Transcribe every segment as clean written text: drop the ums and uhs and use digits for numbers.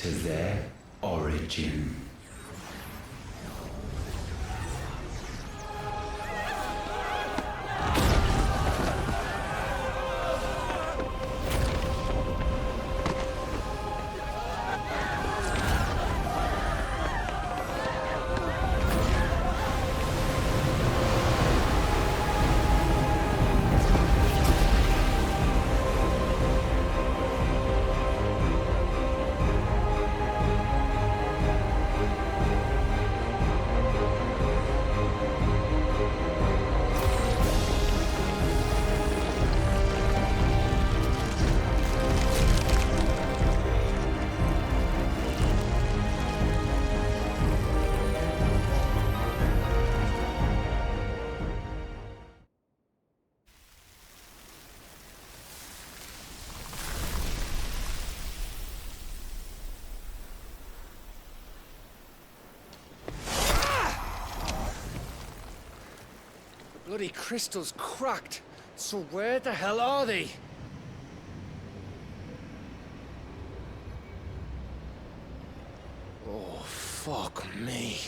to their origin. Bloody crystal's cracked. So where the hell are they? Oh, fuck me.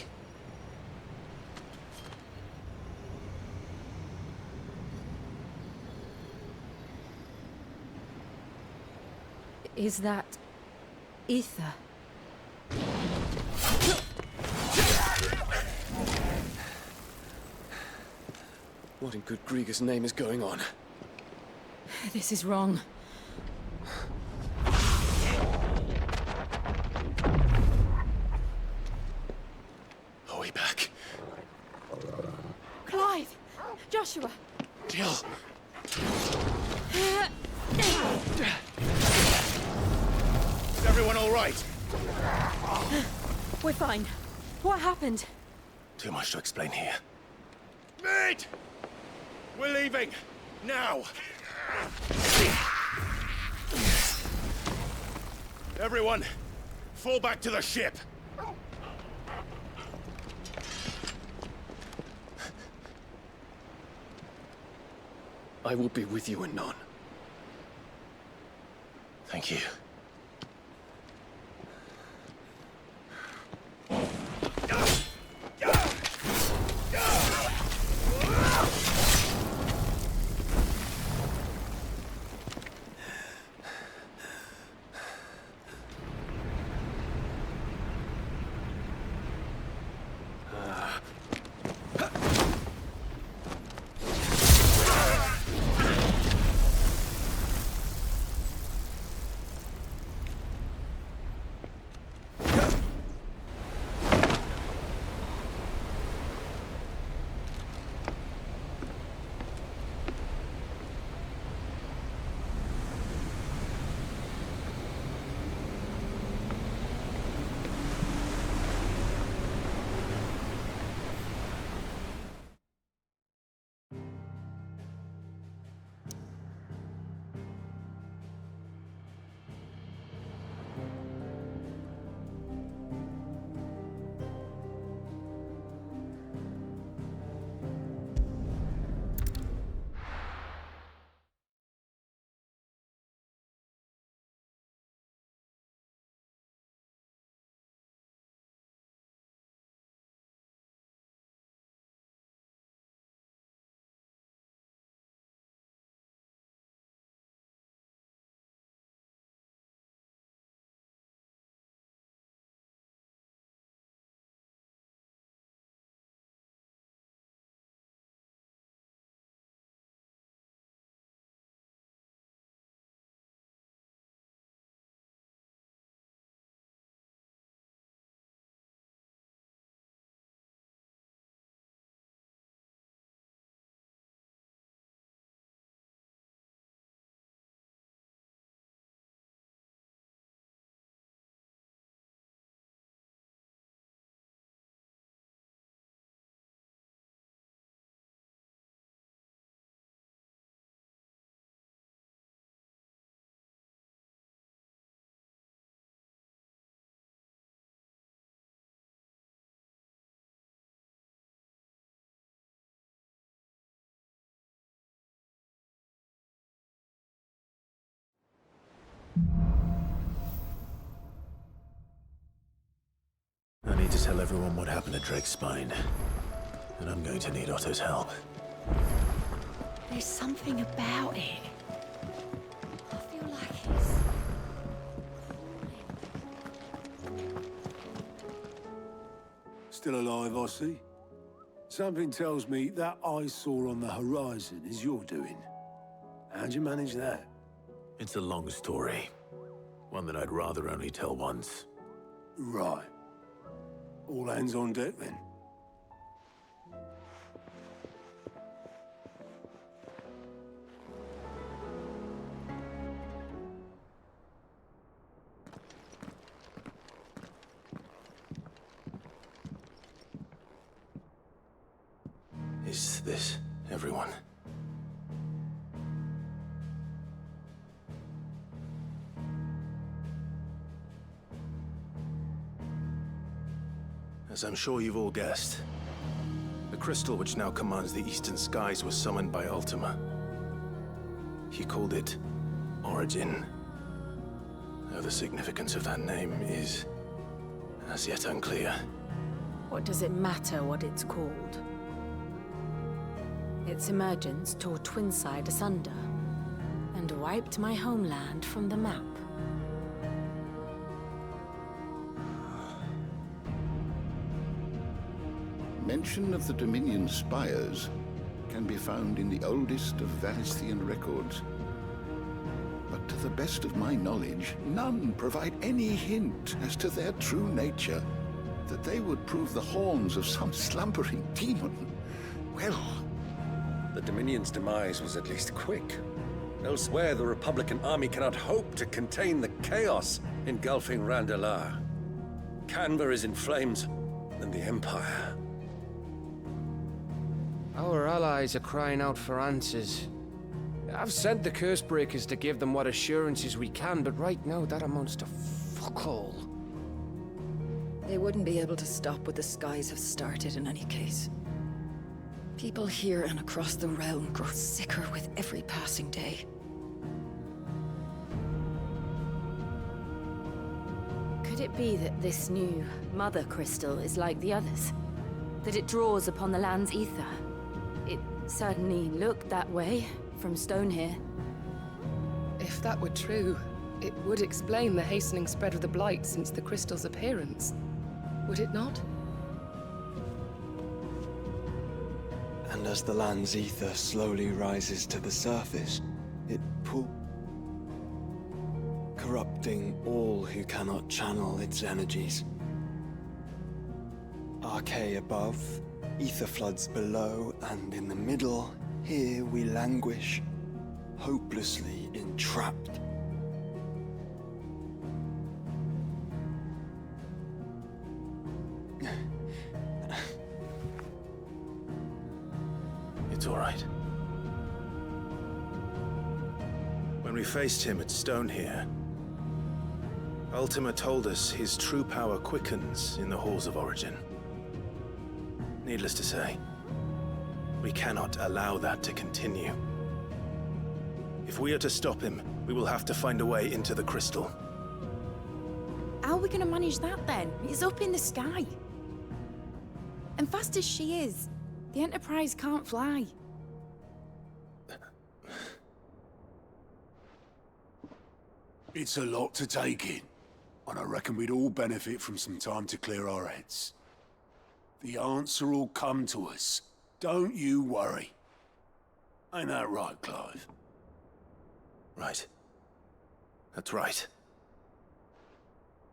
Is that ether? What in good Grieger's name is going on? This is wrong. Are we back? Clive! Joshua! Jill! Is everyone all right? We're fine. What happened? Too much to explain here. Mate! We're leaving! Now! Everyone, fall back to the ship! I will be with you anon. Thank you. tell everyone what happened at Drake's Spine. And I'm going to need Otto's help. There's something about it. I feel like he's... Still alive, I see. Something tells me that eyesore on the horizon is your doing. How'd you manage that? It's a long story. One that I'd rather only tell once. Right. All hands on deck, then. Is this everyone? As I'm sure you've all guessed, the crystal which now commands the eastern skies was summoned by Ultima. He called it Origin. Though the significance of that name is as yet unclear. What does it matter what it's called? Its emergence tore Twinside asunder and wiped my homeland from the map. Mention of the Dominion spires can be found in the oldest of Valisthean records. But to the best of my knowledge, none provide any hint as to their true nature. That they would prove the horns of some slumbering demon. Well, The Dominion's demise was at least quick. Elsewhere, the Republican army cannot hope to contain the chaos engulfing Randalar. Canva is in flames, and the Empire. Our allies are crying out for answers. I've sent the Cursebreakers to give them what assurances we can, but right now that amounts to fuck all. They wouldn't be able to stop what the skies have started in any case. People here and across the realm grow sicker with every passing day. Could it be that this new Mother Crystal is like the others? That it draws upon the land's ether? It certainly looked that way from stone here. If that were true, it would explain the hastening spread of the Blight since the crystal's appearance. Would it not? And as the land's ether slowly rises to the surface, it corrupting all who cannot channel its energies. Archay above, ether floods below, and in the middle, here we languish, hopelessly entrapped. It's all right. When we faced him at Stone here, Ultima told us his true power quickens in the halls of Origin. Needless to say, we cannot allow that to continue. If we are to stop him, we will have to find a way into the crystal. How are we gonna manage that then? It's up in the sky. And fast as she is, the Enterprise can't fly. It's a lot to take in, and I reckon we'd all benefit from some time to clear our heads. The answer will come to us. Don't you worry. Ain't that right, Clive? Right. That's right.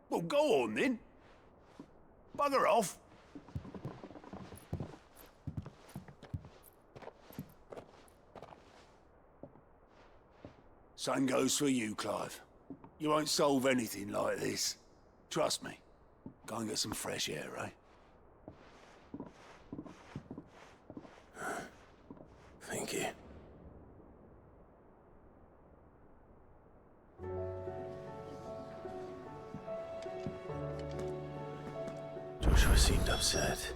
Well, go on then. Bugger off. Same goes for you, Clive. You won't solve anything like this. Trust me. Go and get some fresh air, eh? Thank you. Joshua seemed upset.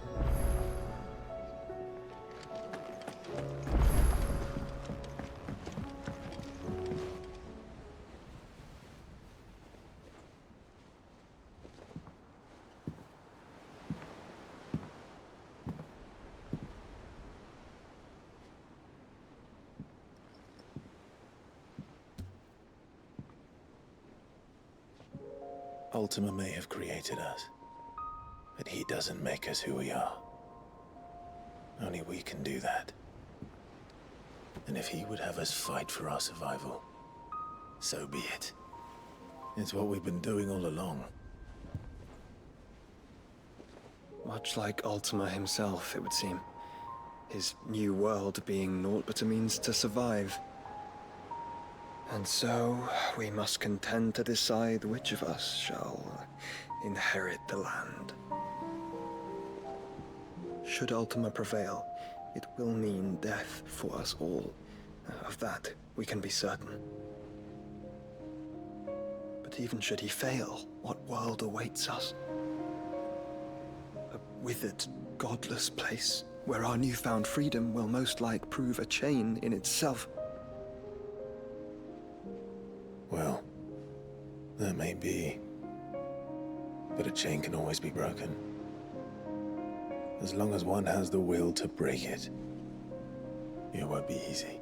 Ultima may have created us, but he doesn't make us who we are. Only we can do that. And if he would have us fight for our survival, so be it. It's what we've been doing all along. Much like Ultima himself, it would seem. His new world being naught but a means to survive. And so, we must contend to decide which of us shall inherit the land. Should Ultima prevail, it will mean death for us all. Of that, we can be certain. But even should he fail, what world awaits us? A withered, godless place, where our newfound freedom will most like prove a chain in itself. Well, that may be. But a chain can always be broken. As long as one has the will to break it. It won't be easy.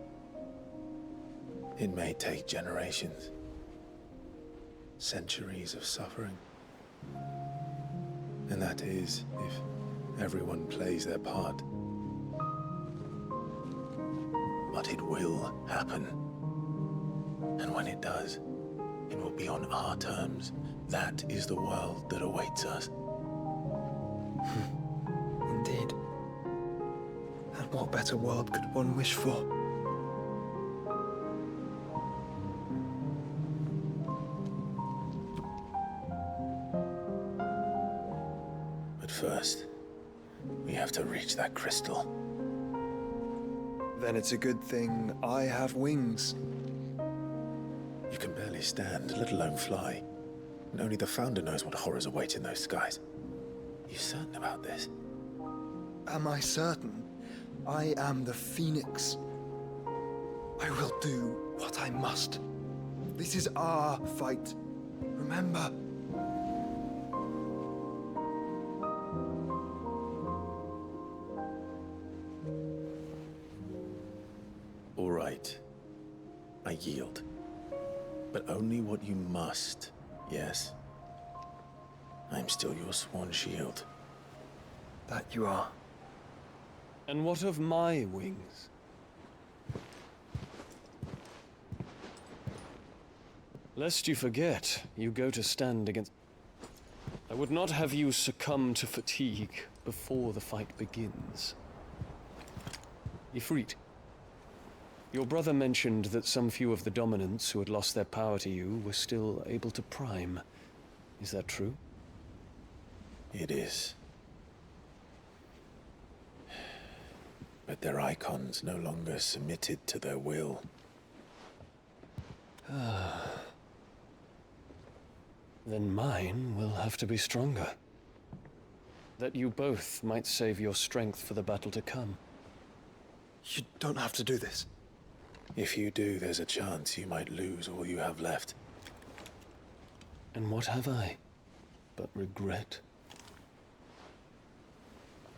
It may take generations. Centuries of suffering. And that is, if everyone plays their part. But it will happen. And when it does, it will be on our terms. That is the world that awaits us. Indeed. And what better world could one wish for? But first, we have to reach that crystal. Then it's a good thing I have wings. You can barely stand, let alone fly. And only the Founder knows what horrors await in those skies. You certain about this? Am I certain? I am the Phoenix. I will do what I must. This is our fight. Remember? All right. I yield. But only what you must, yes? I'm still your sworn shield. That you are. And what of my wings? Lest you forget, you go to stand against... I would not have you succumb to fatigue before the fight begins. Ifrit, your brother mentioned that some few of the dominants who had lost their power to you were still able to prime. Is that true? It is. But their Eikons no longer submitted to their will. Then mine will have to be stronger. That you both might save your strength for the battle to come. You don't have to do this. If you do, there's a chance you might lose all you have left. And what have I but regret?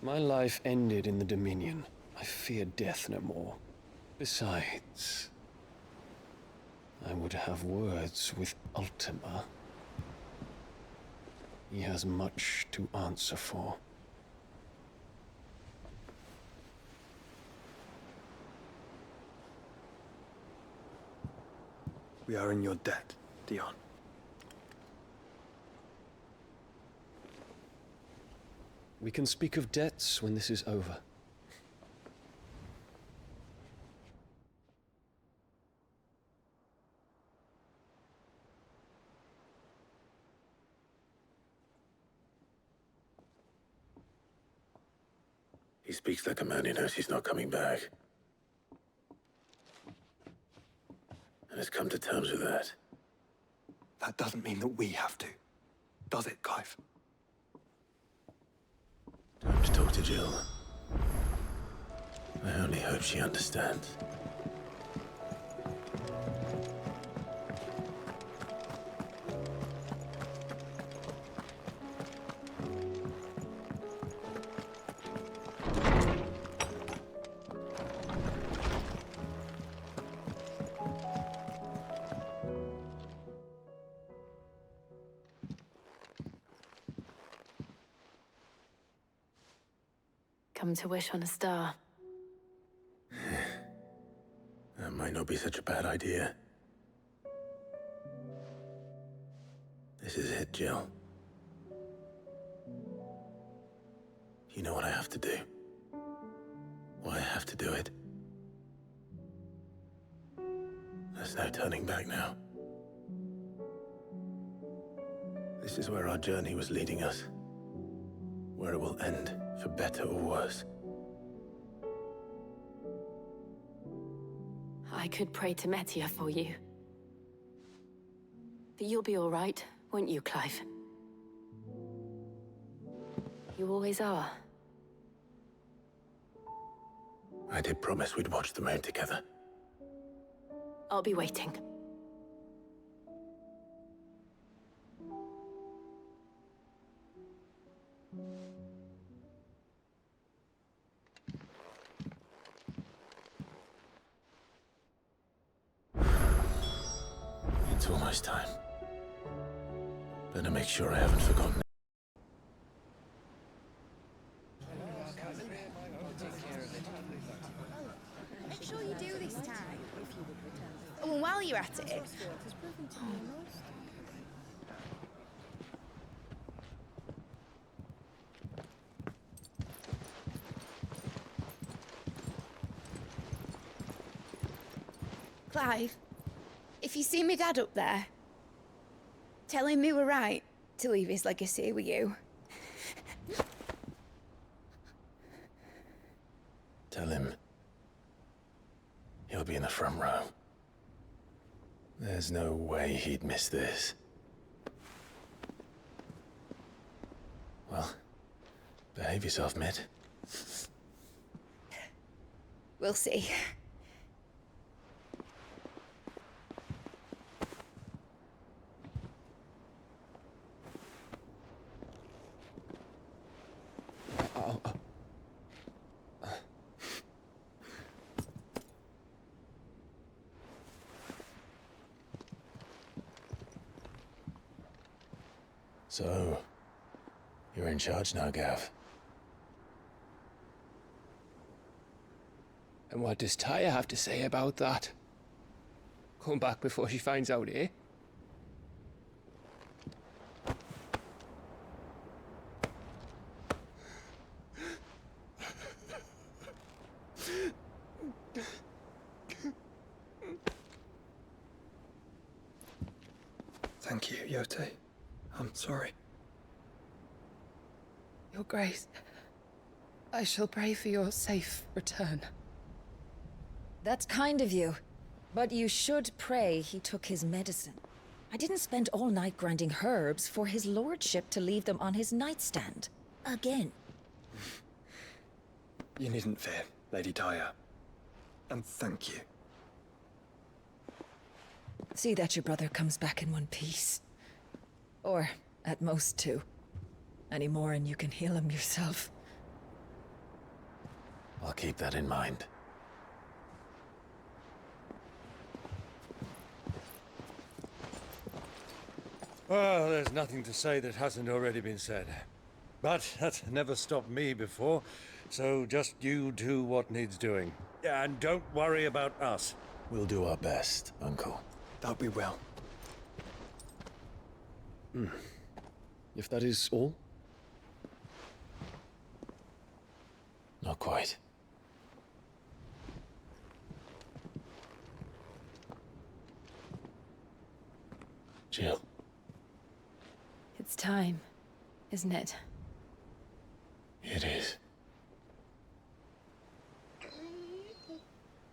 My life ended in the Dominion. I fear death no more. Besides, I would have words with Ultima. He has much to answer for. We are in your debt, Dion. We can speak of debts when this is over. He speaks like a man who knows he's not coming back. And has come to terms with that. That doesn't mean that we have to. Does it, Clive? Time to talk to Jill. I only hope she understands. Come to wish on a star. That might not be such a bad idea. This is it, Jill. You know what I have to do. Why I have to do it. There's no turning back now. This is where our journey was leading us. Where it will end, for better or worse. I could pray to Metia for you. But you'll be all right, won't you, Clive? You always are. I did promise we'd watch the moon together. I'll be waiting. It's almost time. Better make sure I haven't forgotten. Make sure you do this time. Oh, and while you're at it... Clive, if you see my dad up there, tell him we were right to leave his legacy with you. Tell him he'll be in the front row. There's no way he'd miss this. Well, behave yourself, Mitt. We'll see. So, you're in charge now, Gav. And what does Tyre have to say about that? Come back before she finds out, eh? Thank you, Yote. I'm sorry. Your Grace, I shall pray for your safe return. That's kind of you. But you should pray he took his medicine. I didn't spend all night grinding herbs for his lordship to leave them on his nightstand. Again. You needn't fear, Lady Tyre. And thank you. See that your brother comes back in one piece. Or, at most, two. Any more and you can heal him yourself. I'll keep that in mind. Well, there's nothing to say that hasn't already been said. But that's never stopped me before, so just you do what needs doing. And don't worry about us. We'll do our best, Uncle. That we will. If that is all? Not quite. Jill. It's time, isn't it? It is.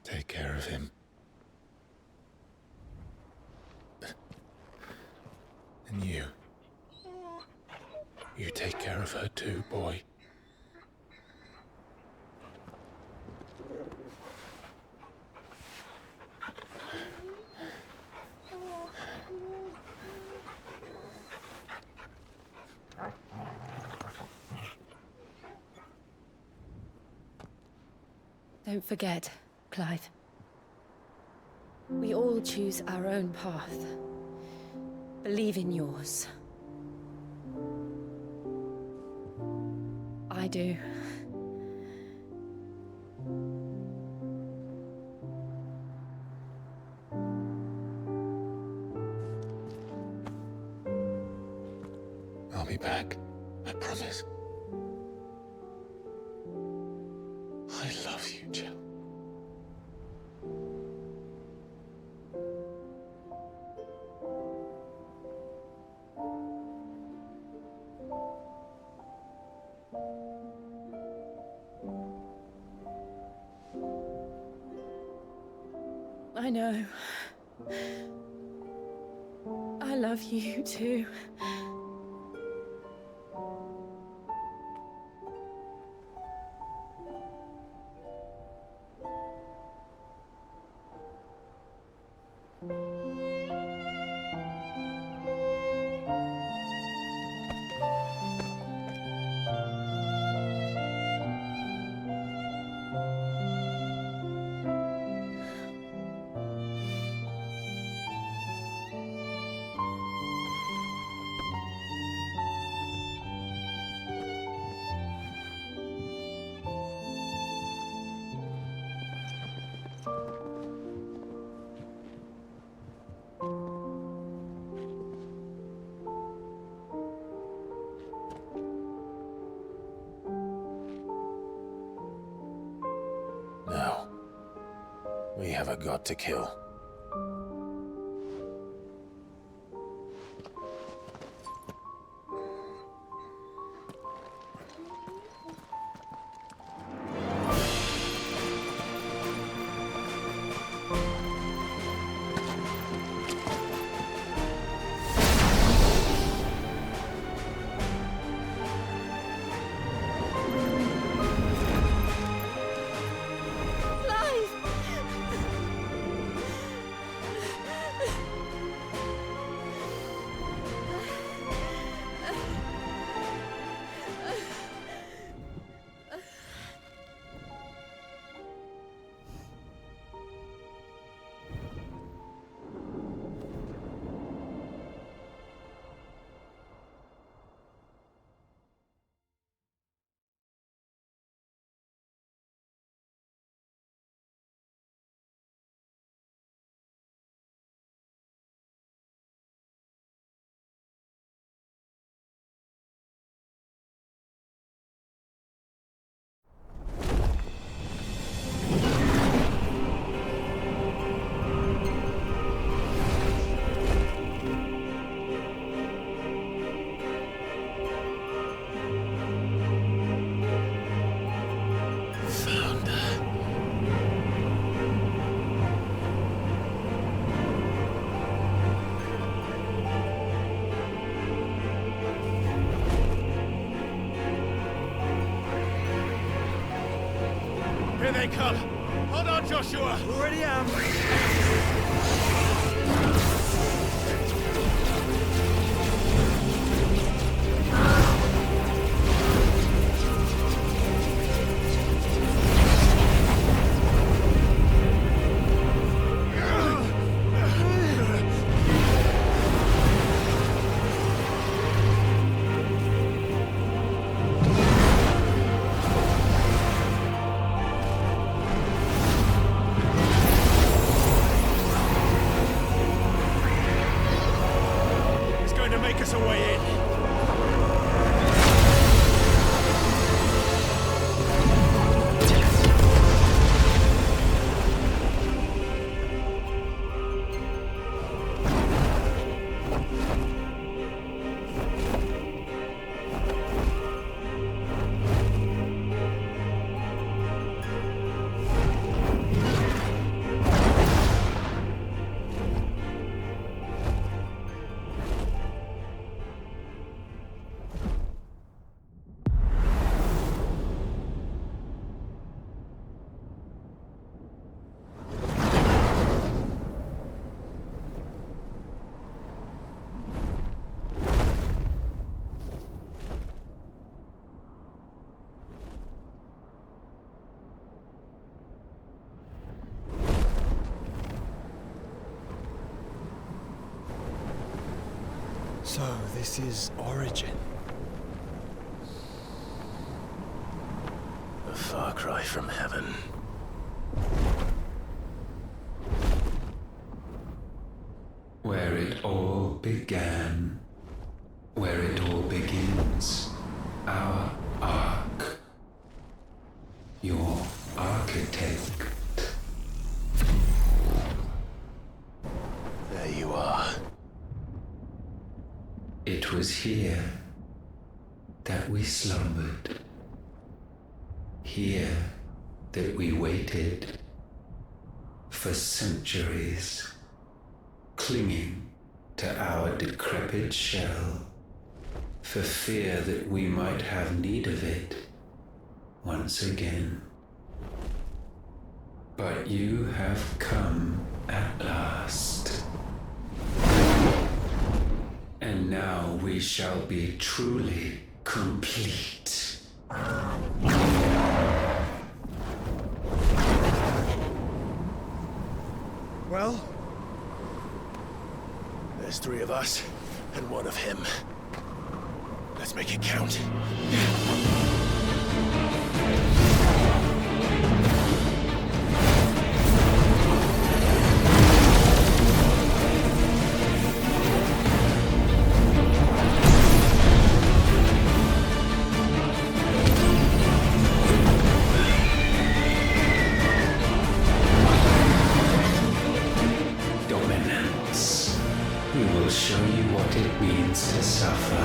Take care of him. And you. You take care of her too, boy. Don't forget, Clive. We all choose our own path. Believe in yours. I do. I'll be back. I promise. I love you, Jill. I know. I love you too. Now, we have a god to kill. Here they come! Hold on, Joshua! Already am! So, this is Origin. A far cry from heaven. Where it all began. where it all begins. Our arc. Your architect. There you are. It was here that we slumbered. Here that we waited for centuries, clinging to our decrepit shell, for fear that we might have need of it once again. But you have come at last. And now we shall be truly complete. Well, there's 3 of us and 1 of him. Let's make it count. Dominance. We will show you what it means to suffer.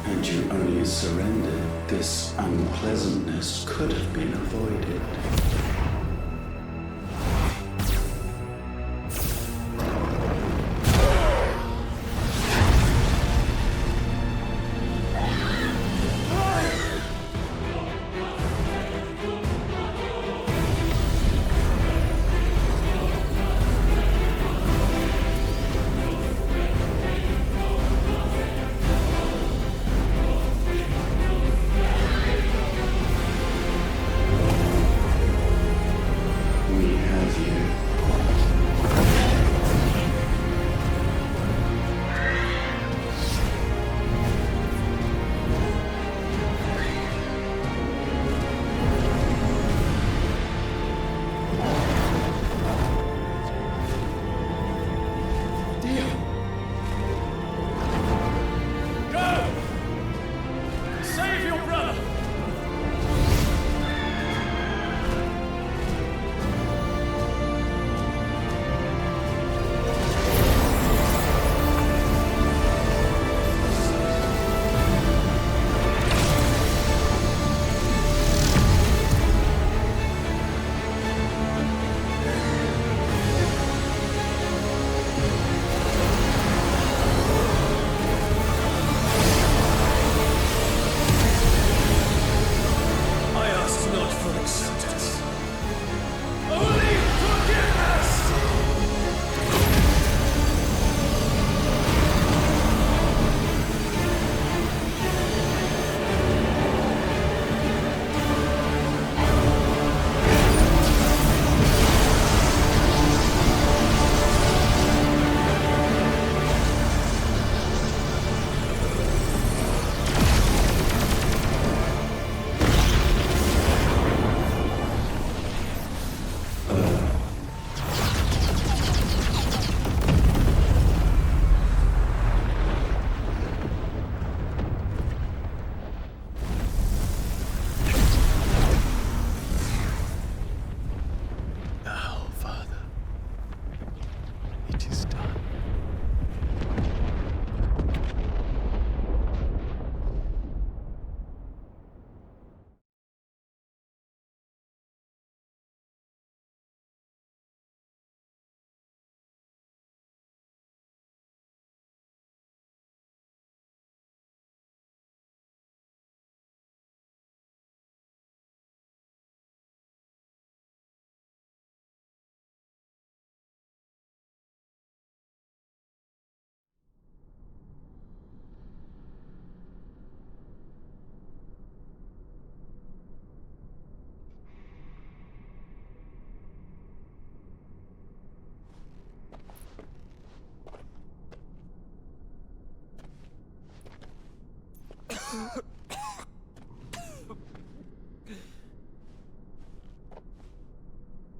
Had you only surrendered, this unpleasantness could have been avoided.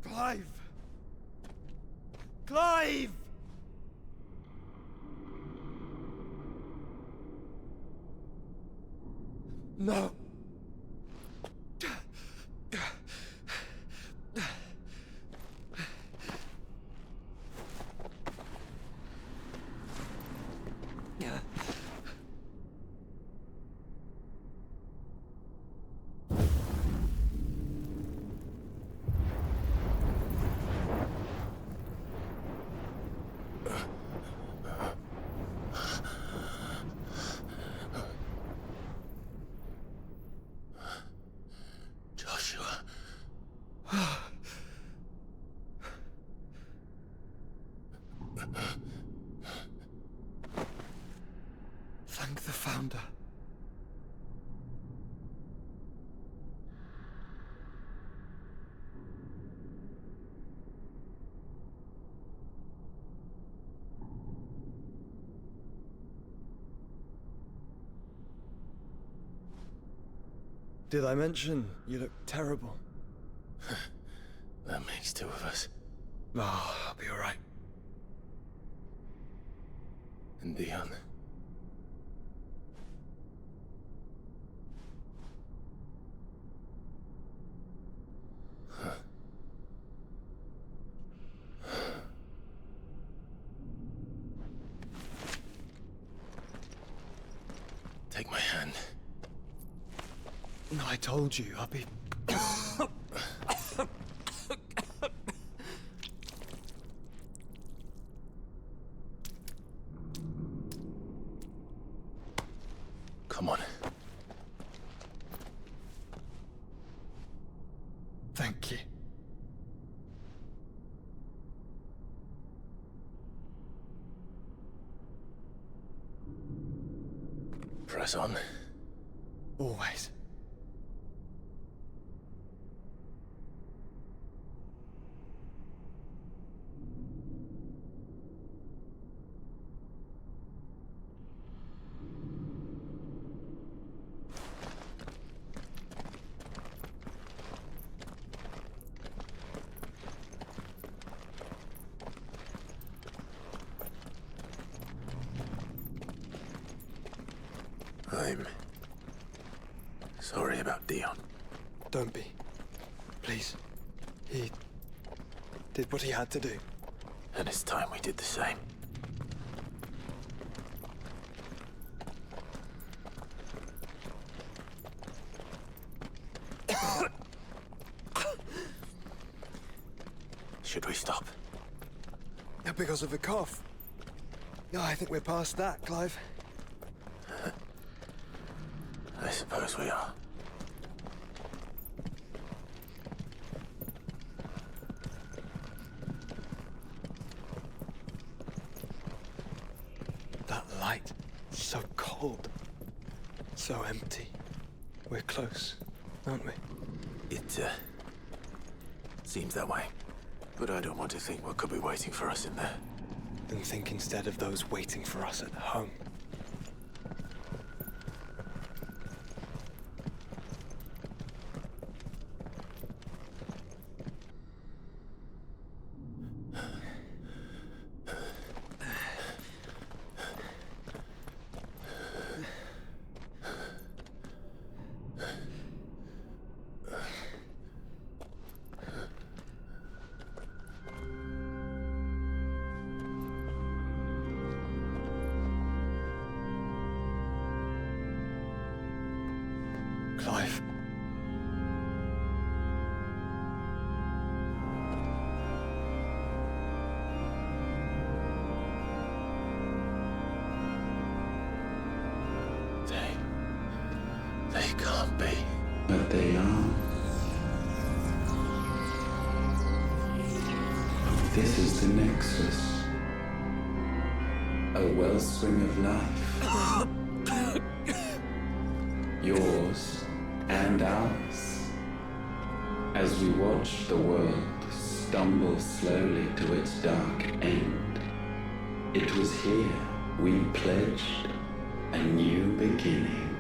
Clive! Clive! No! Thank the Founder. Did I mention you look terrible? That makes two of us. Oh, I'll be alright. And Dion. Take my hand. No, I told you, I'll be... Come on. Thank you. Press on. Always. I'm sorry about Dion. Don't be. Please. He did what he had to do. And it's time we did the same. Should we stop? Because of the cough. No, I think we're past that, Clive. I suppose we are. That light, so cold, so empty. We're close, aren't we? It, seems that way. But I don't want to think what could be waiting for us in there. Then think instead of those waiting for us at home. Clive. They can't be. But they are. This is the Nexus. A wellspring of life. Yours and ours. As we watch the world stumble slowly to its dark end, it was here we pledged a new beginning.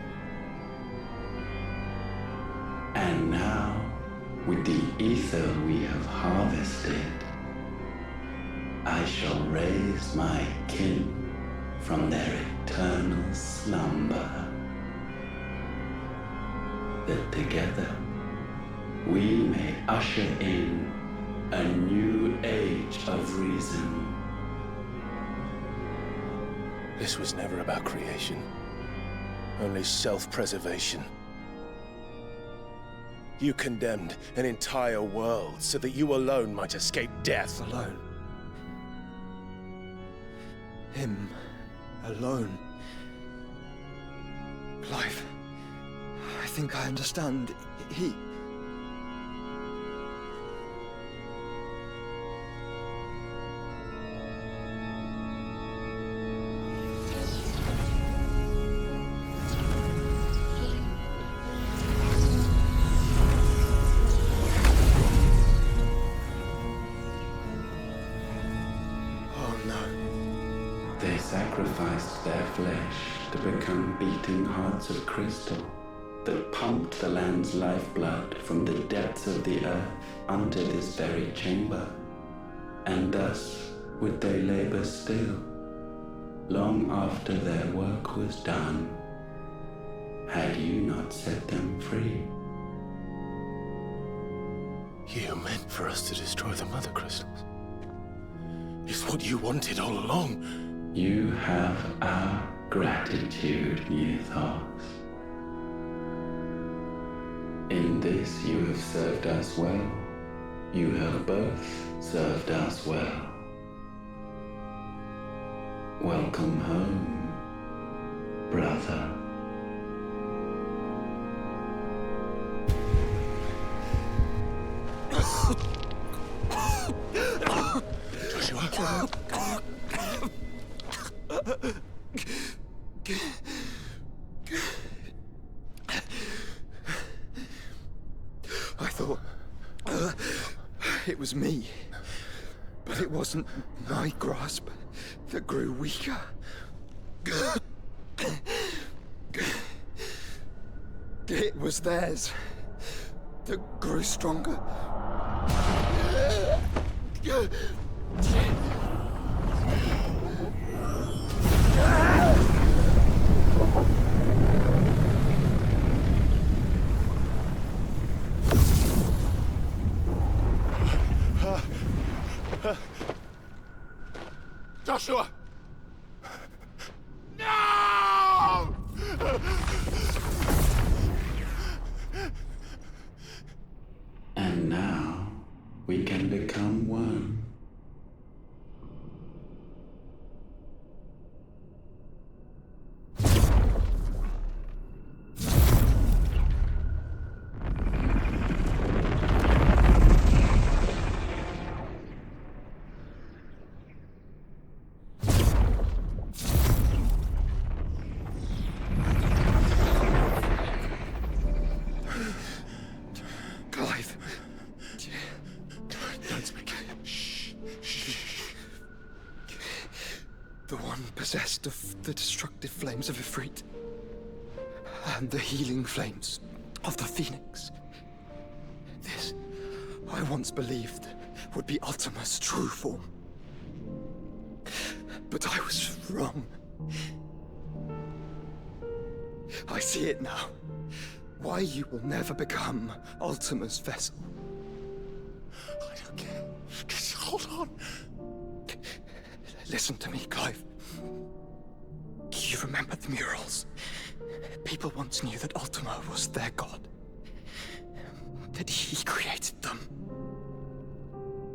And now, with the ether we have harvested, I shall raise my kin from their eternal slumber. That together we may usher in a new age of reason. This was never about creation. Only self-preservation. You condemned an entire world so that you alone might escape death. Alone. Him. Alone. Clive. I think I understand. He... They sacrificed their flesh to become beating hearts of crystal that pumped the land's lifeblood from the depths of the earth unto this very chamber. And thus would they labor still, long after their work was done, had you not set them free. You meant for us to destroy the Mother Crystals. It's what you wanted all along. You have our Gratitude, Mythos. In this you have served us well. You have both served us well. Welcome home, brother. I thought it was me, but it wasn't my grasp that grew weaker. It was theirs that grew stronger. Joshua! No! And now we can become one. Clive. Don't speak. Shh. The one possessed of the destructive flames of Ifrit and the healing flames of the Phoenix. This, I once believed, would be Ultima's true form. But I was wrong. I see it now. Why you will never become Ultima's vessel. I don't care. Just hold on. Listen to me, Clive. You remember the murals? People once knew that Ultima was their god. That he created them.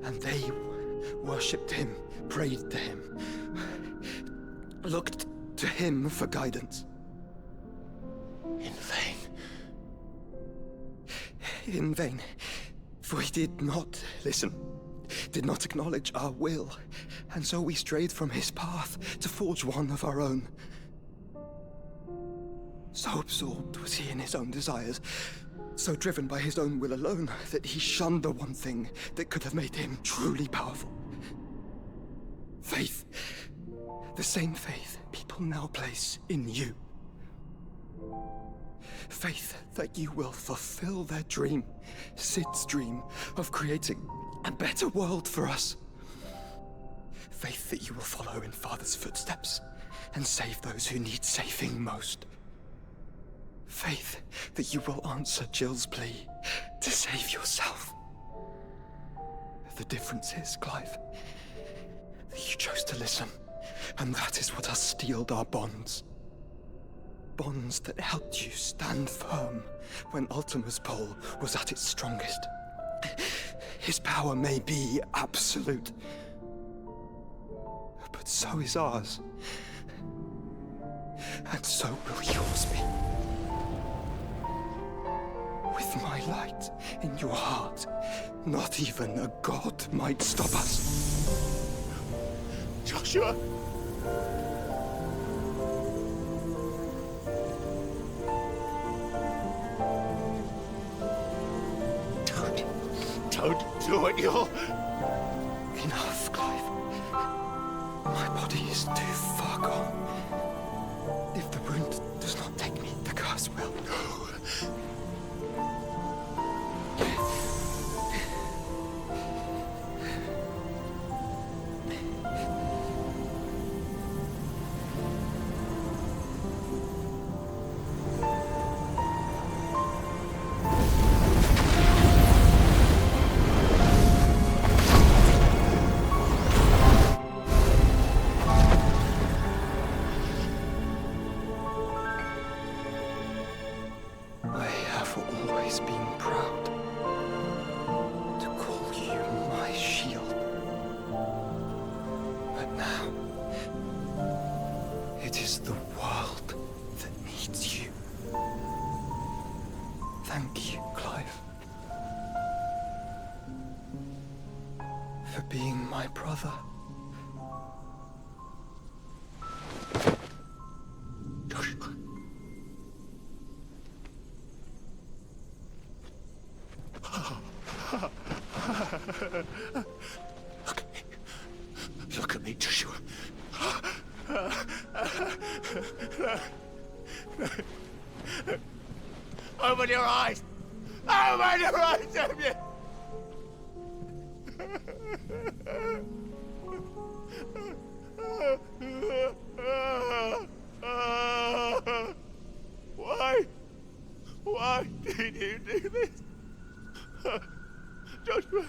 And they worshipped him, prayed to him, looked to him for guidance. In vain. In vain. For he did not listen, did not acknowledge our will, and so we strayed from his path to forge one of our own. So absorbed was he in his own desires, so driven by his own will alone, that he shunned the one thing that could have made him truly powerful. Faith. The same faith people now place in you. Faith that you will fulfill their dream, Sid's dream, of creating a better world for us. Faith that you will follow in Father's footsteps and save those who need saving most. Faith that you will answer Jill's plea to save yourself. The difference is, Clive, that you chose to listen, and that is what has steeled our bonds. Bonds that helped you stand firm when Ultima's pull was at its strongest. His power may be absolute, but so is ours. And so will yours be. With my light in your heart, not even a god might stop us. Joshua! Don't do it, you'll... Enough, Clive. My body is too far gone. If the wound does not take me, the curse will. for always being proud to call you my shield. But now, it is the world that needs you. Thank you, Clive, for being my brother. Joshua. Look at me, Joshua. Open your eyes! Open your eyes, damn you! Why? Why did you do this? Joshua!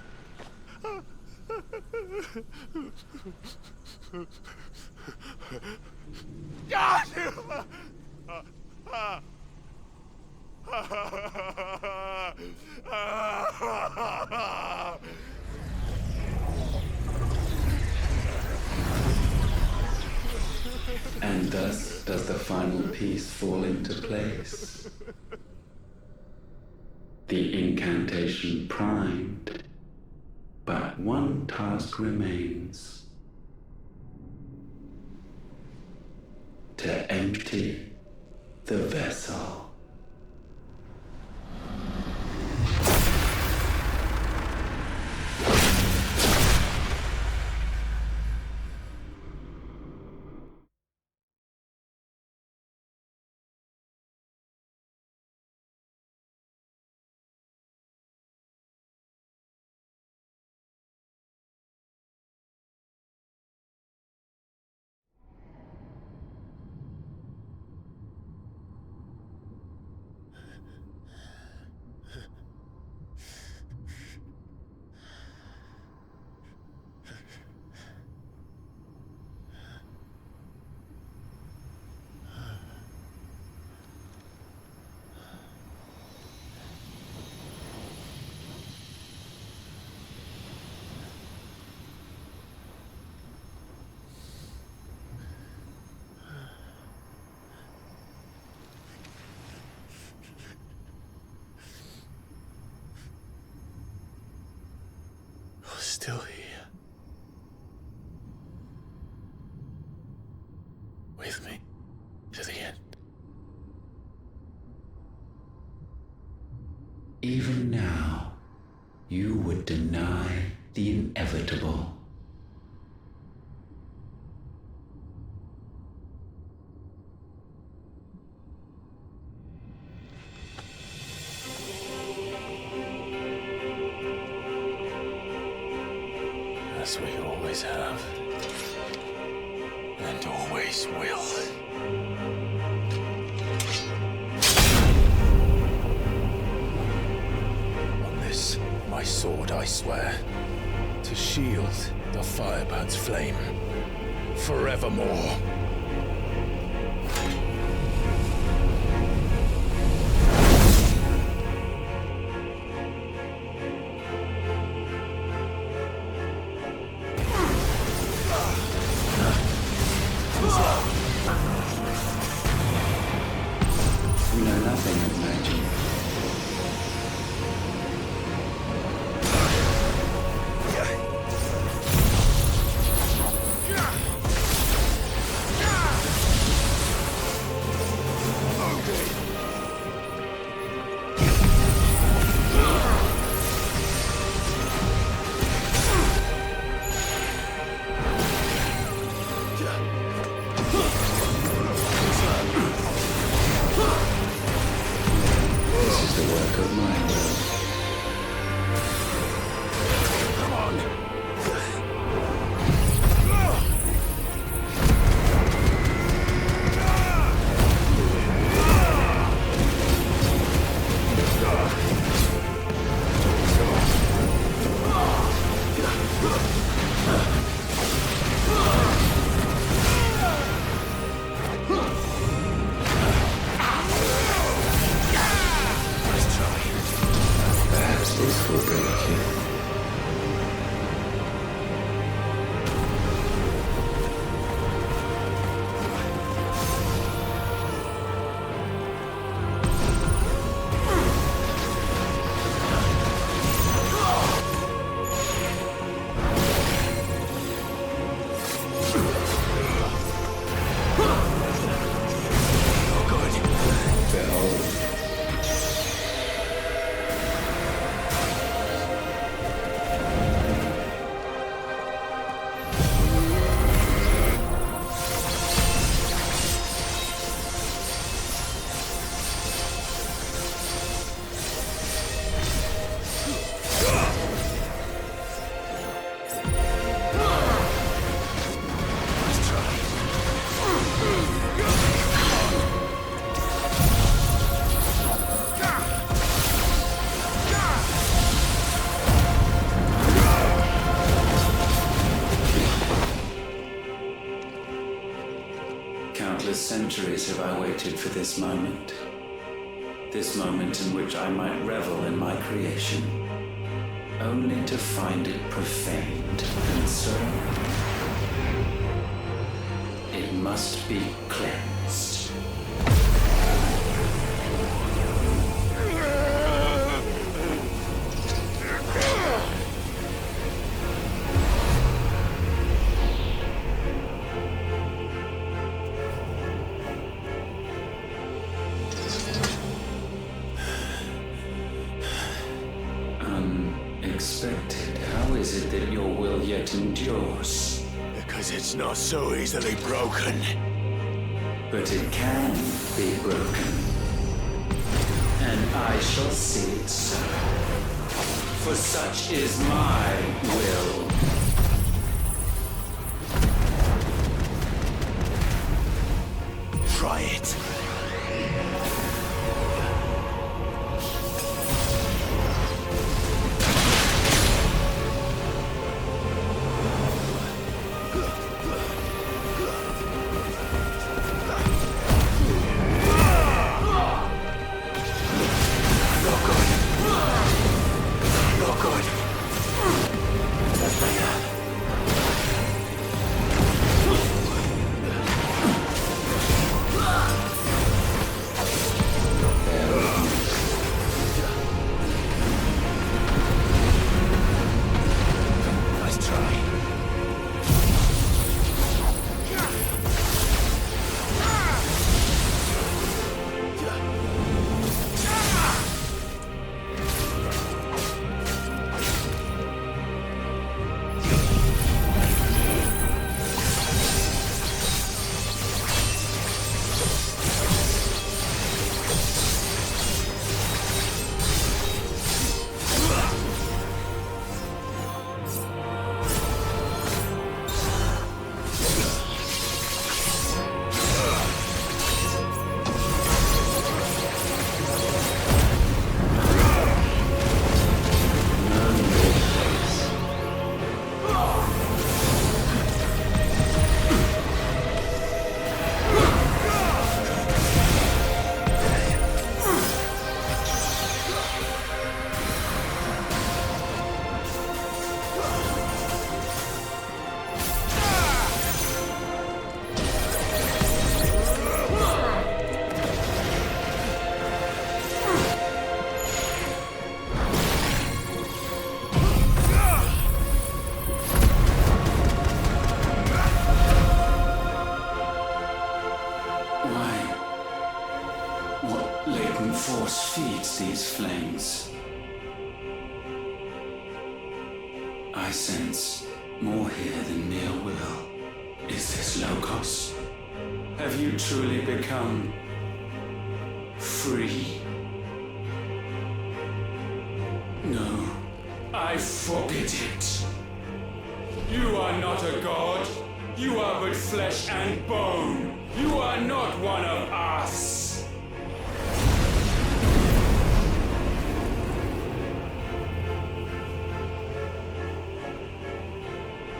Joshua! And thus does the final piece fall into place. The incantation primed, but one task remains. To empty the vessel. Still here. With me to the end. Even now, you would deny the inevitable. As we always have, and always will. On this, my sword, I swear, to shield the Firebird's flame forevermore. We know nothing of magic. centuries have I waited for this moment. This moment in which I might revel in my creation, only to find it profaned, and so it must be cleansed. Unexpected. How is it that your will yet endures? Because it's not so easily broken. But it can be broken. And I shall see it so. For such is my will. Try it. Force feeds these flames. I sense more here than mere will. Is this Logos? Have you truly become free? No, I forbid it. You are not a god. You are but flesh and bone. You are not one of us.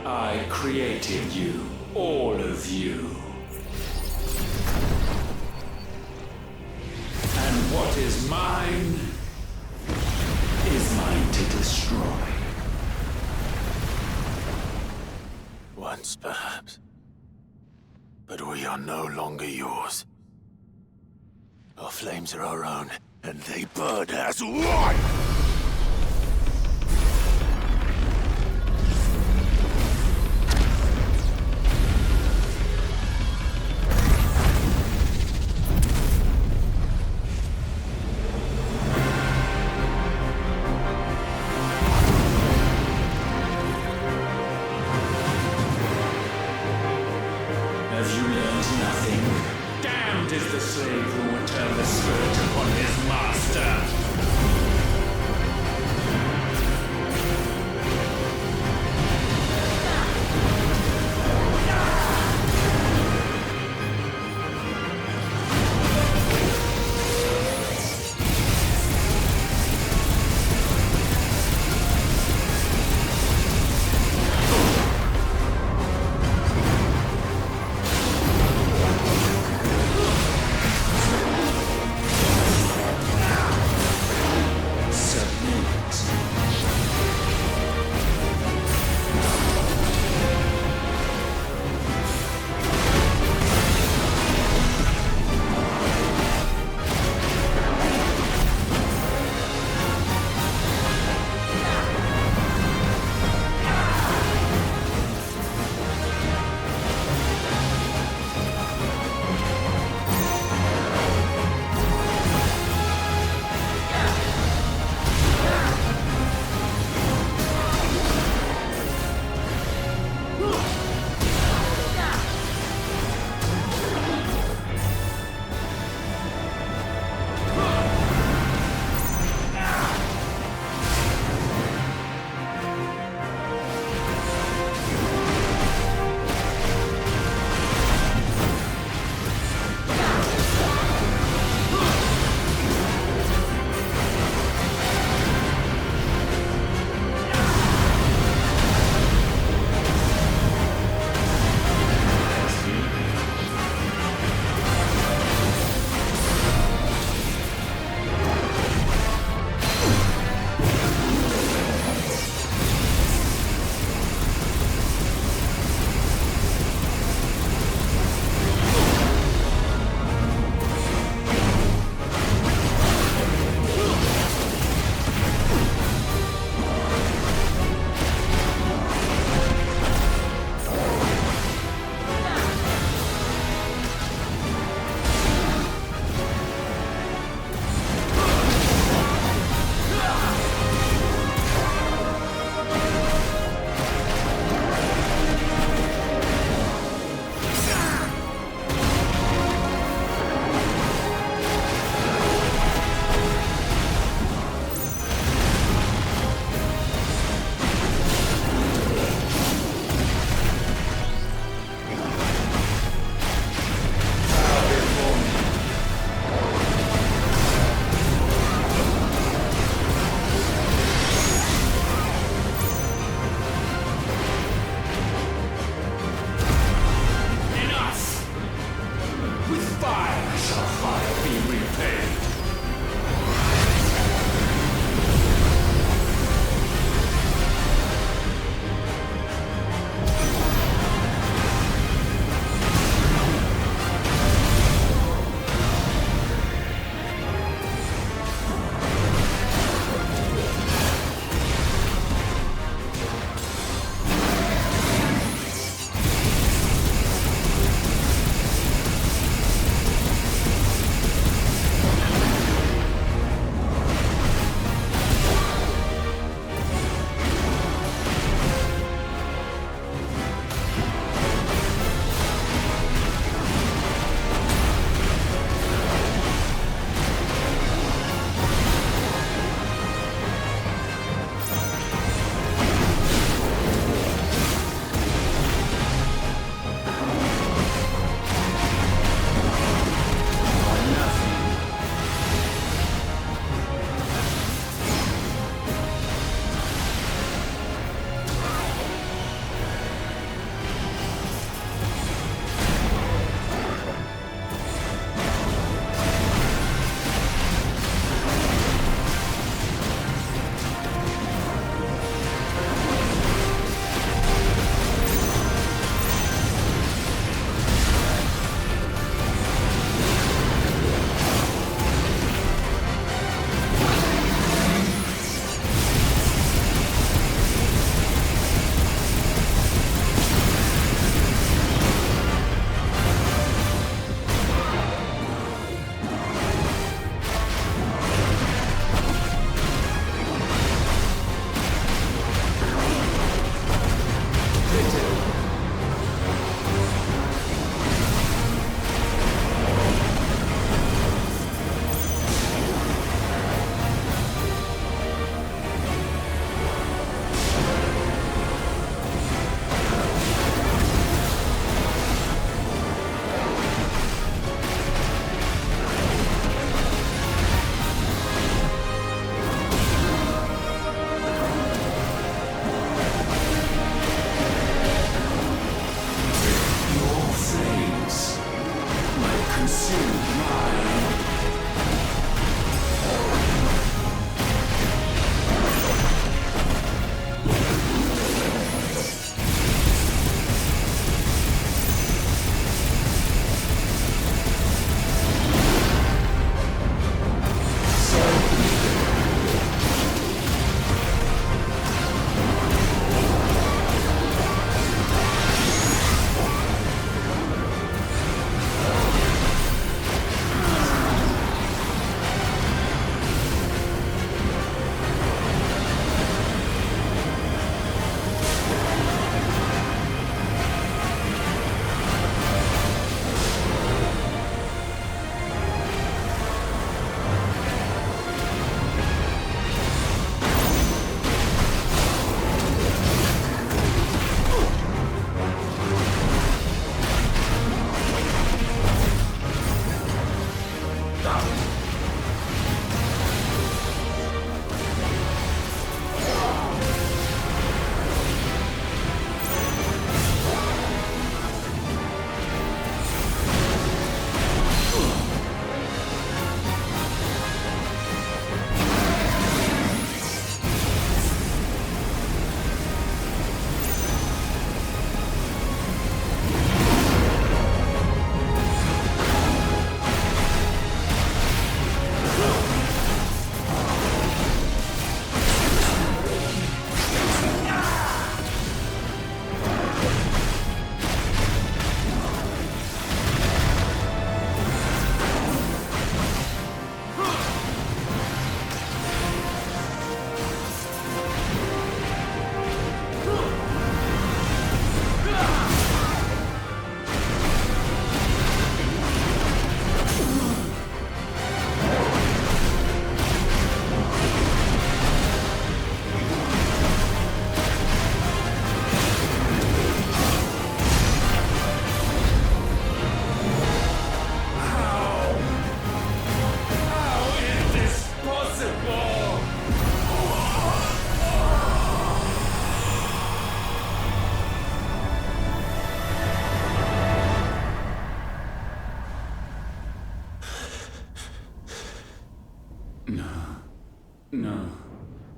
I created you, all of you. And what is mine is mine to destroy. Once, perhaps. But we are no longer yours. Our flames are our own, and they burn as one! Is the slave who would turn the spirit upon his master.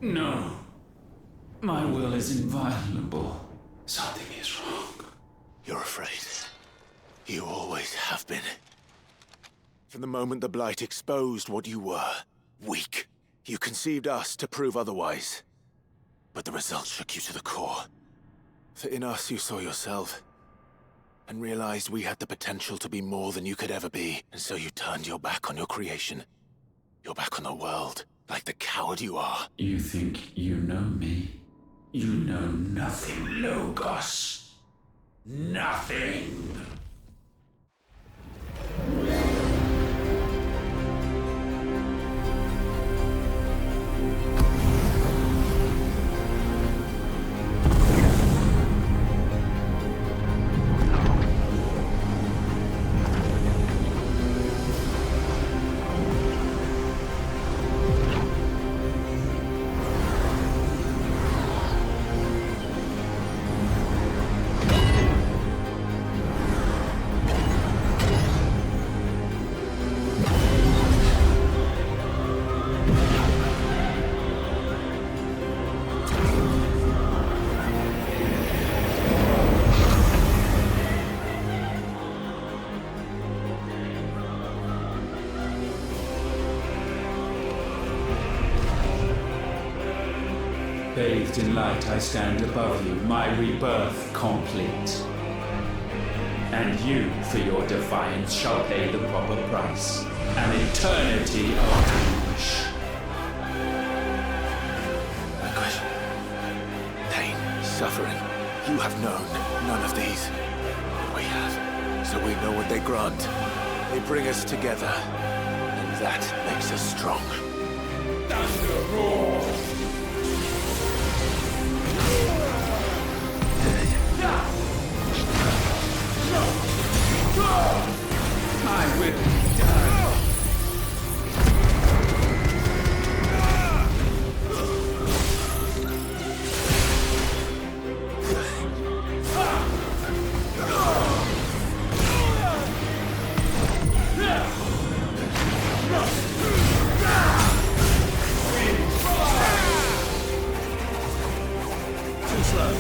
No. My will is inviolable. Something is wrong. You're afraid. You always have been. From the moment the Blight exposed what you were, weak, you conceived us to prove otherwise. But the result shook you to the core. For in us you saw yourself, and realized we had the potential to be more than you could ever be, and so you turned your back on your creation. Your back on the world, like the coward you are. You think you know me? You know nothing, Logos. Nothing! Bathed in light, I stand above you, my rebirth complete. And you, for your defiance, shall pay the proper price. An eternity of anguish. Anguish. Pain. Suffering. You have known none of these. But we have. So we know what they grant. They bring us together. And that makes us strong. Thunder roar! I will be done. Too slow.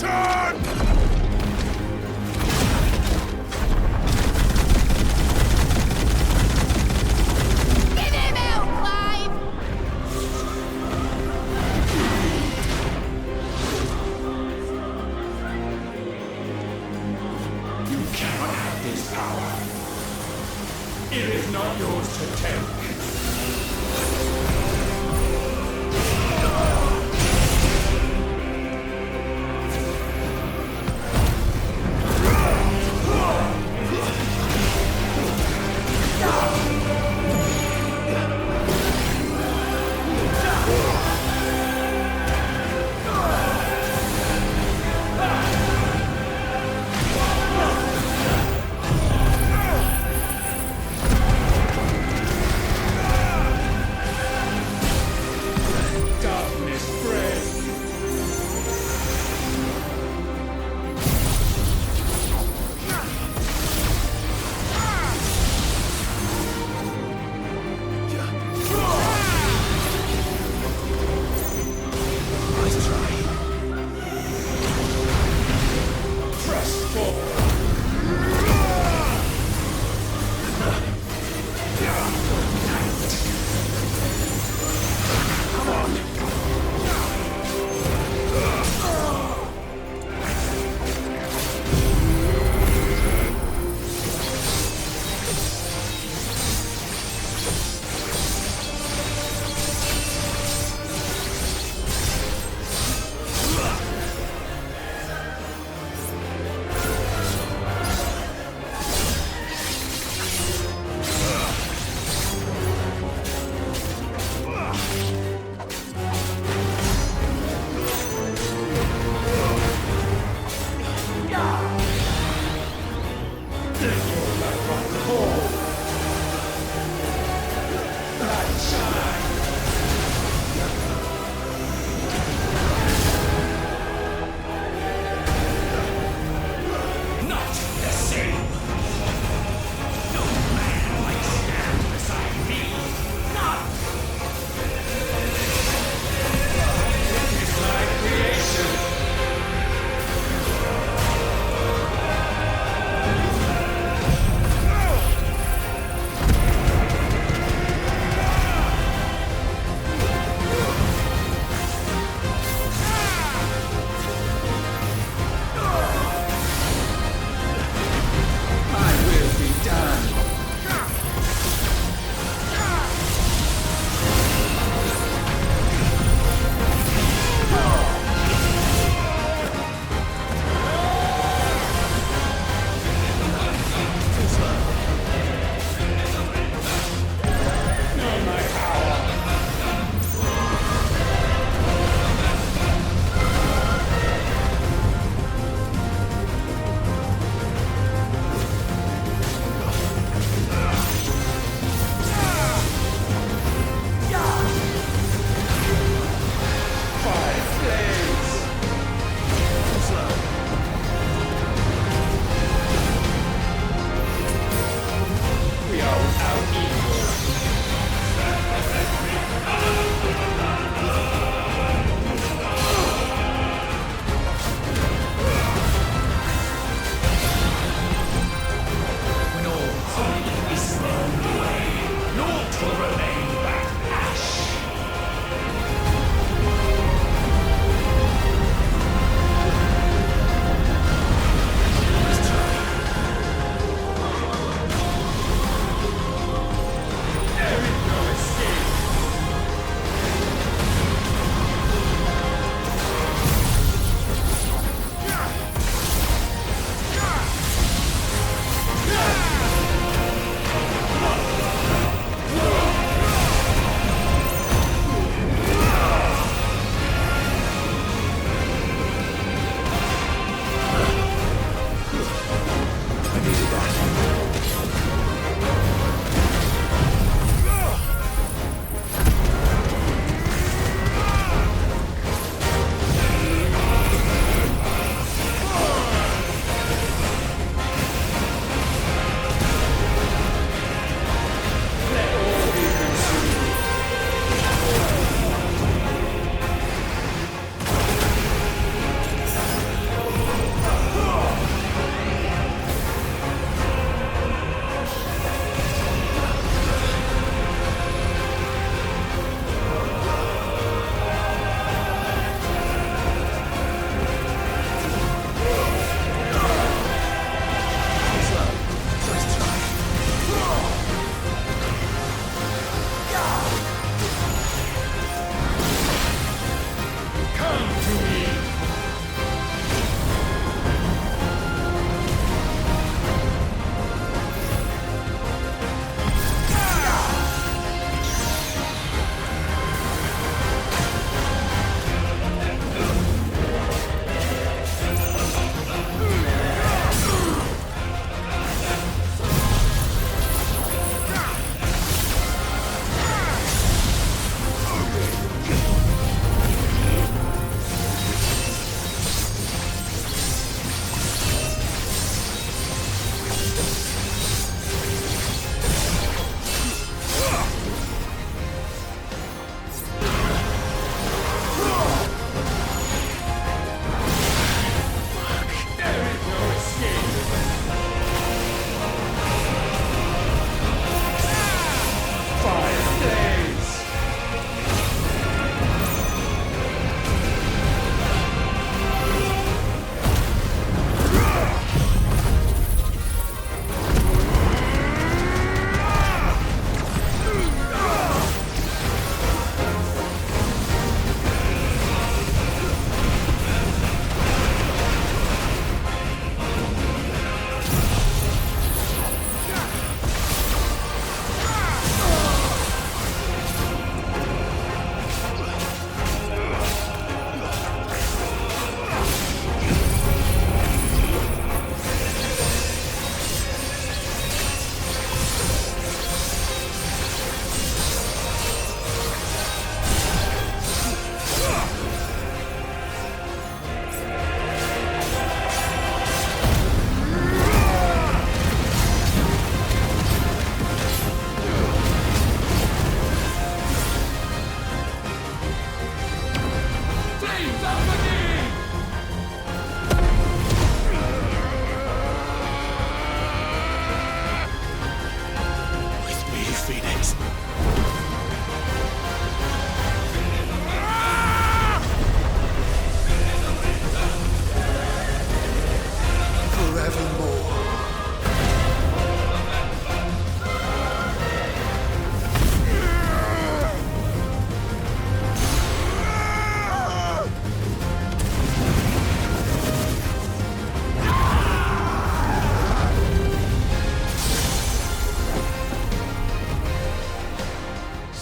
Get him out, Clive! You cannot have this power. It is not yours to take.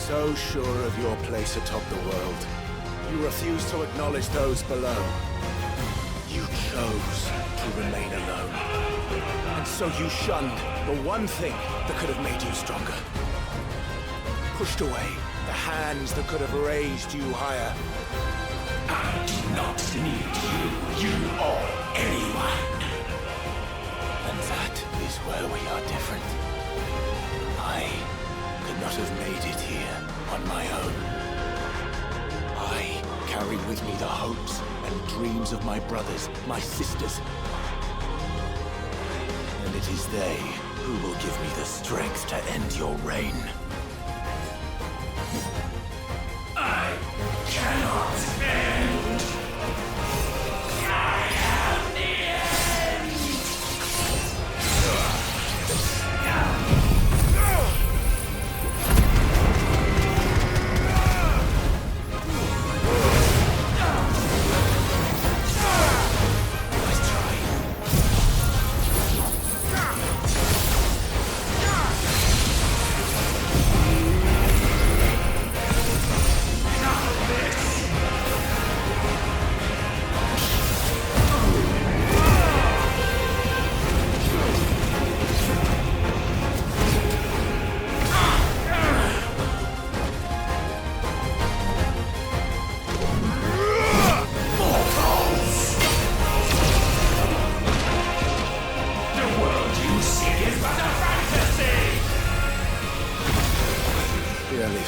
So sure of your place atop the world, you refuse to acknowledge those below. You chose to remain alone. And so you shunned the one thing that could have made you stronger. Pushed away the hands that could have raised you higher. I do not need you or anyone. And that is where we are different. I could not have made it here on my own. I carry with me the hopes and dreams of my brothers, my sisters. And it is they who will give me the strength to end your reign. I cannot end. I am the end.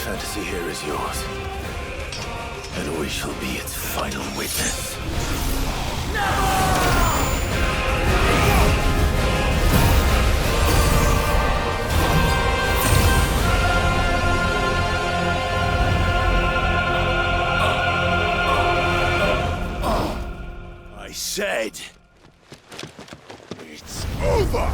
Fantasy here is yours, and we shall be its final witness. I said, it's over!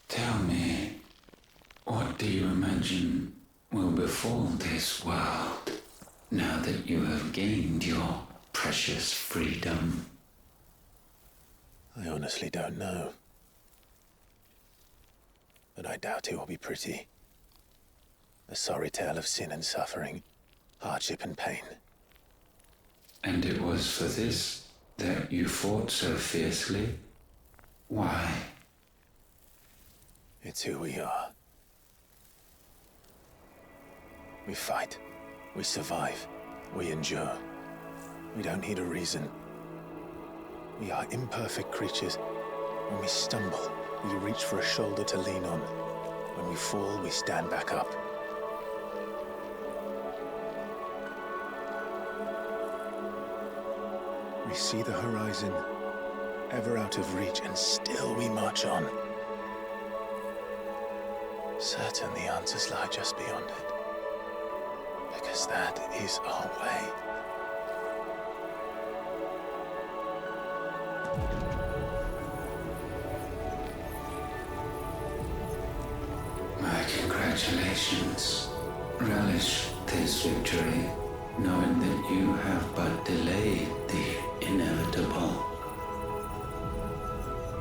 Tell me, what do you imagine will befall this world now that you have gained your precious freedom? I honestly don't know. But I doubt it will be pretty. A sorry tale of sin and suffering, hardship and pain. And it was for this that you fought so fiercely? Why? It's who we are. We fight. We survive. We endure. We don't need a reason. We are imperfect creatures. When we stumble, we reach for a shoulder to lean on. When we fall, we stand back up. We see the horizon, ever out of reach, and still we march on. Certain the answers lie just beyond it. Because that is our way. My congratulations. Relish this victory, knowing that you have but delayed the inevitable.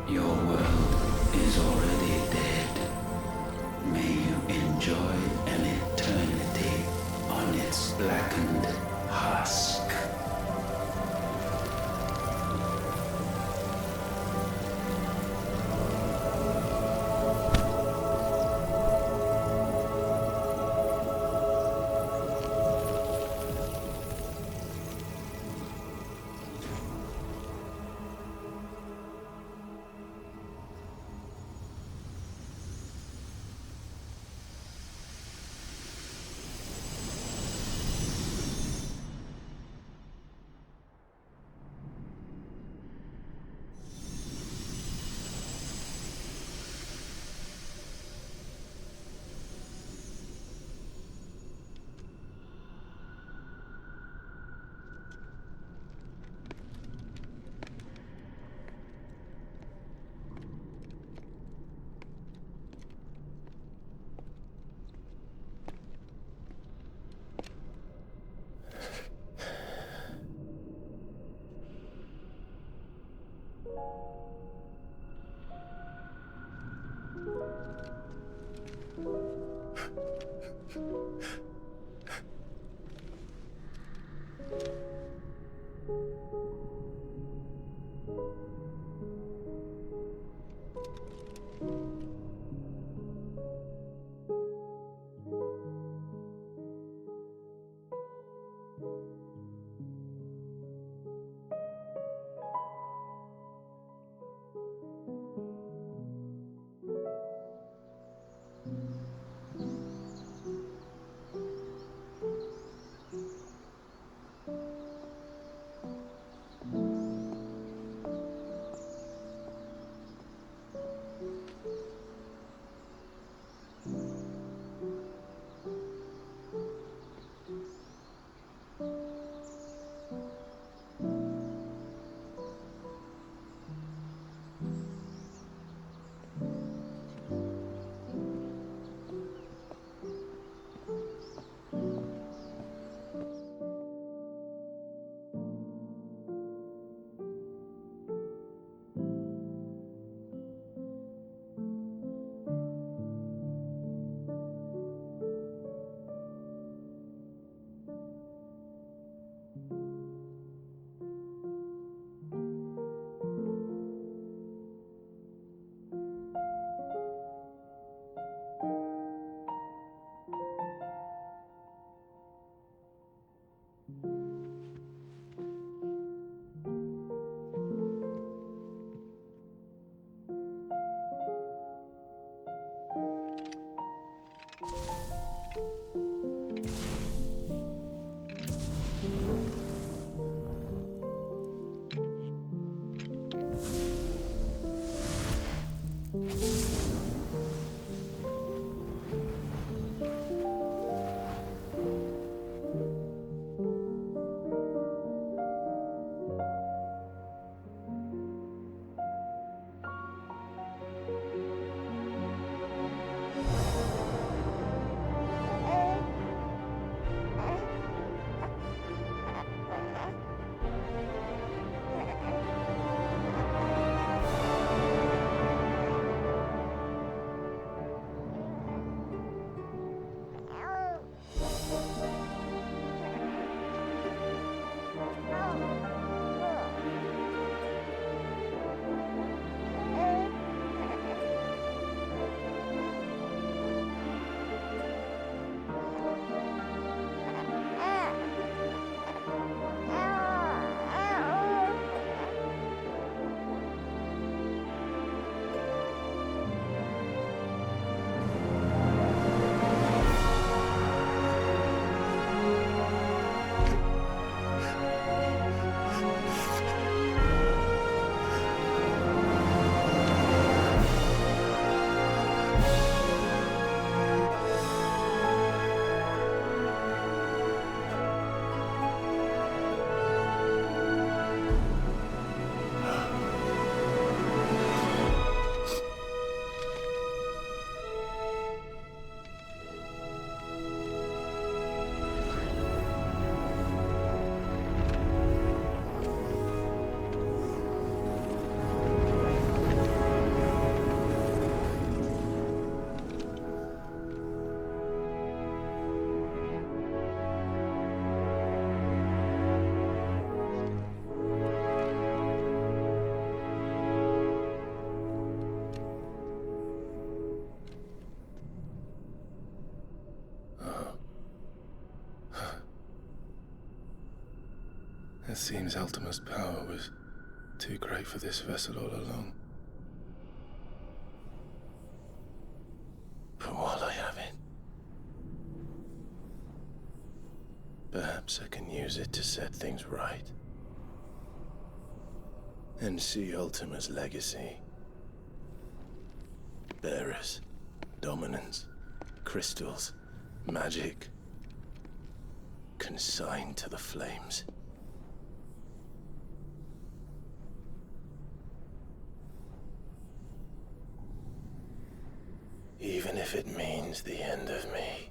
Your world is already dead. May you enjoy an eternity on its blackened husk. It seems Ultima's power was too great for this vessel all along. But while I have it, perhaps I can use it to set things right. And see Ultima's legacy. Bearers, dominance, crystals, magic, consigned to the flames. Even if it means the end of me.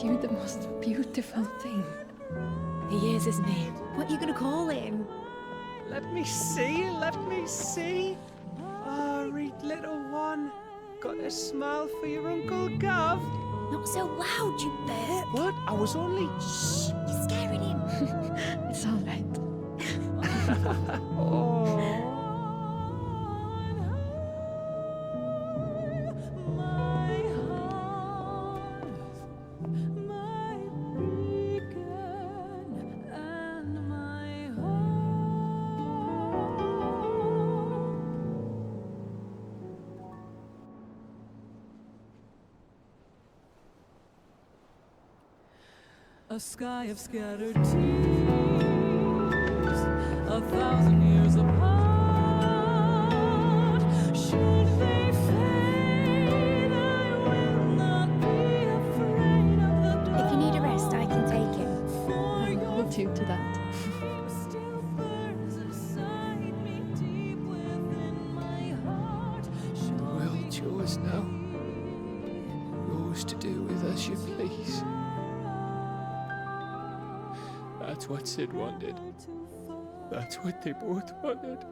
You the most beautiful thing. He is, isn't he? What are you gonna call him? Let me see, let me see. Oh, read little one. Got a smile for your Uncle Gav. Not so loud, you burp. What? I was only... Shh. You're scaring him. It's all right. Oh. A sky of scattered tears, 1,000 years apart. Should they fade, I will not be afraid of the dark. If you need a rest, I can take him. I'll hold you to that. Still burns inside me, deep within my heart. The world's yours now. Yours to do with as you please. That's what Sid wanted. That's what they both wanted.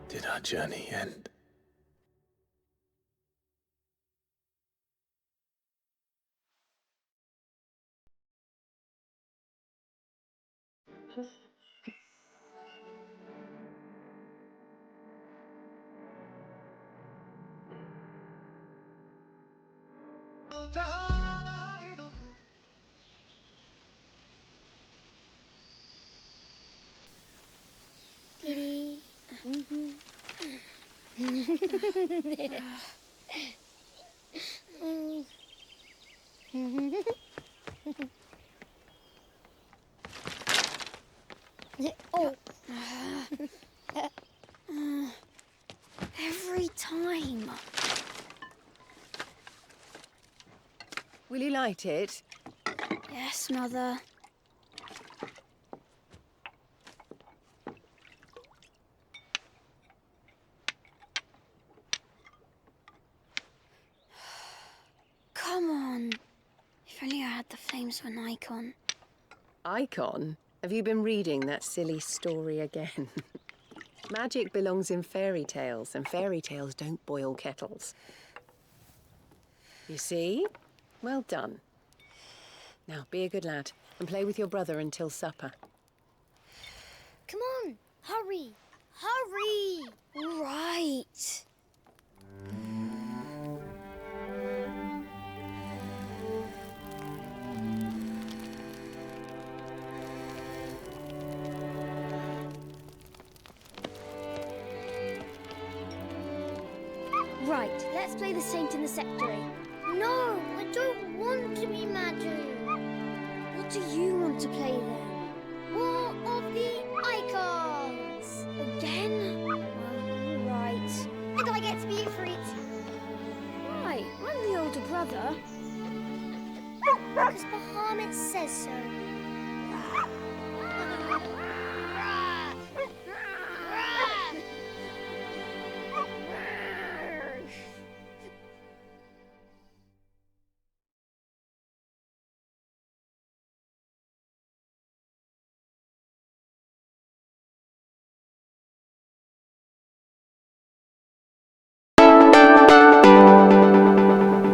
Did our journey end? Kitty. Oh. Every time. Will you light it? Yes, Mother. Come on. If only I had the flames of an Eikon. Eikon? Have you been reading that silly story again? Magic belongs in fairy tales, and fairy tales don't boil kettles. You see? Well done. Now, be a good lad, and play with your brother until supper. Come on, hurry! Hurry! All right. Right, let's play the Saint in the Secretary. No, I don't want to be Madu. What do you want to play then? War of the Eikons! Again? Well, right. And I get to be Ifrit. Why? I'm the older brother. Because Bahamut says so.